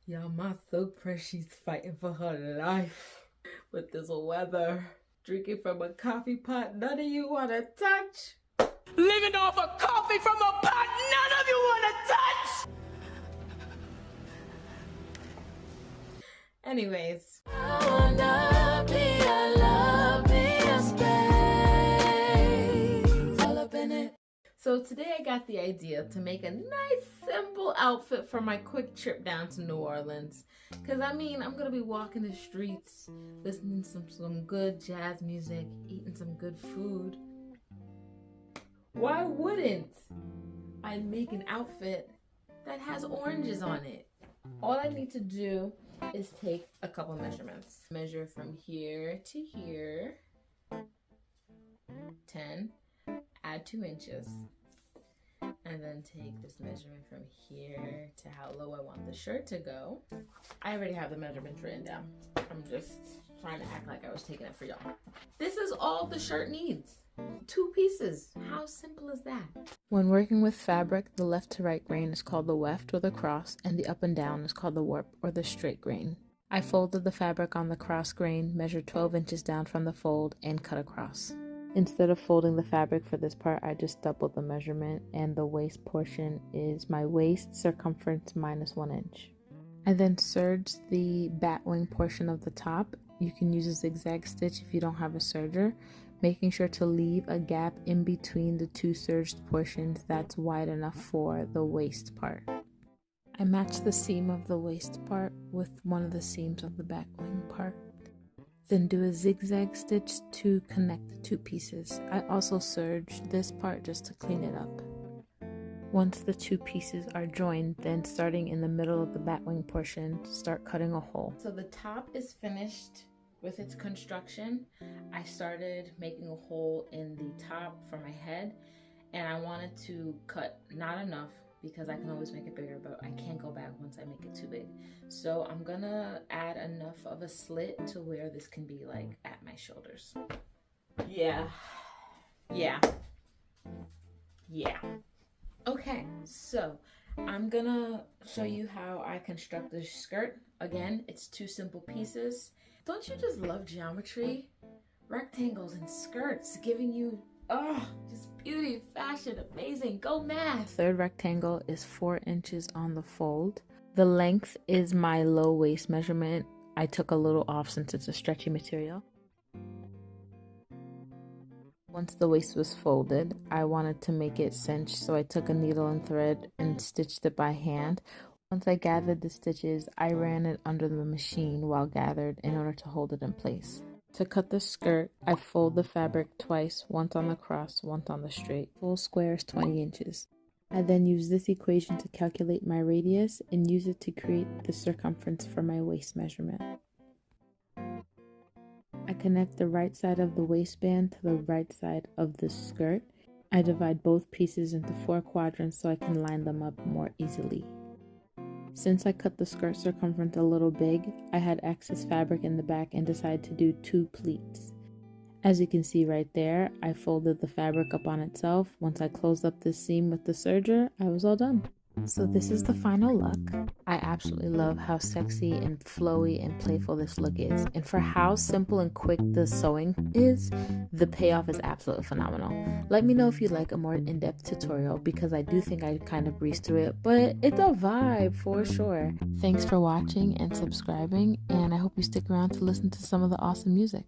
Y'all, my throat press, she's fighting for her life with this weather. Drinking from a coffee pot none of you want to touch. Living off a coffee from a pot none of you want to touch. Anyways. So today I got the idea to make a nice simple outfit for my quick trip down to New Orleans. Cause I mean, I'm gonna be walking the streets, listening to some good jazz music, eating some good food. Why wouldn't I make an outfit that has oranges on it? All I need to do is take a couple measurements. Measure from here to here, 10, add 2 inches. And then take this measurement from here to how low I want the shirt to go. I already have the measurements written down. I'm just trying to act like I was taking it for y'all. This is all the shirt needs. 2 pieces. How simple is that? When working with fabric, the left to right grain is called the weft or the cross, and the up and down is called the warp or the straight grain. I folded the fabric on the cross grain, measured 12 inches down from the fold, and cut across. Instead of folding the fabric for this part, I just doubled the measurement, and the waist portion is my waist circumference minus 1 inch. I then serged the batwing portion of the top. You can use a zigzag stitch if you don't have a serger, making sure to leave a gap in between the 2 serged portions that's wide enough for the waist part. I matched the seam of the waist part with one of the seams of the batwing part. Then do a zigzag stitch to connect the 2 pieces. I also serged this part just to clean it up. Once the 2 pieces are joined, then starting in the middle of the batwing portion, start cutting a hole. So the top is finished with its construction. I started making a hole in the top for my head, and I wanted to cut not enough because I can always make it bigger, but I can't go back once I make it too big. So I'm gonna add enough of a slit to where this can be like at my shoulders. Yeah. Okay, so I'm gonna show you how I construct this skirt. Again, it's 2 simple pieces. Don't you just love geometry? Rectangles and skirts giving you just beauty, fashion, amazing. Go math. Third rectangle is 4 inches on the fold. The length is my low waist measurement. I took a little off since it's a stretchy material. Once the waist was folded, I wanted to make it cinched, so I took a needle and thread and stitched it by hand. Once I gathered the stitches, I ran it under the machine while gathered in order to hold it in place. To cut the skirt, I fold the fabric twice, once on the cross, once on the straight. Full square is 20 inches. I then use this equation to calculate my radius and use it to create the circumference for my waist measurement. I connect the right side of the waistband to the right side of the skirt. I divide both pieces into 4 quadrants so I can line them up more easily. Since I cut the skirt circumference a little big, I had excess fabric in the back and decided to do 2 pleats. As you can see right there, I folded the fabric up on itself. Once I closed up this seam with the serger, I was all done. So this is the final look. I absolutely love how sexy and flowy and playful this look is. And for how simple and quick the sewing is, the payoff is absolutely phenomenal. Let me know if you'd like a more in-depth tutorial because I do think I kind of breezed through it, but it's a vibe for sure. Thanks for watching and subscribing, and I hope you stick around to listen to some of the awesome music.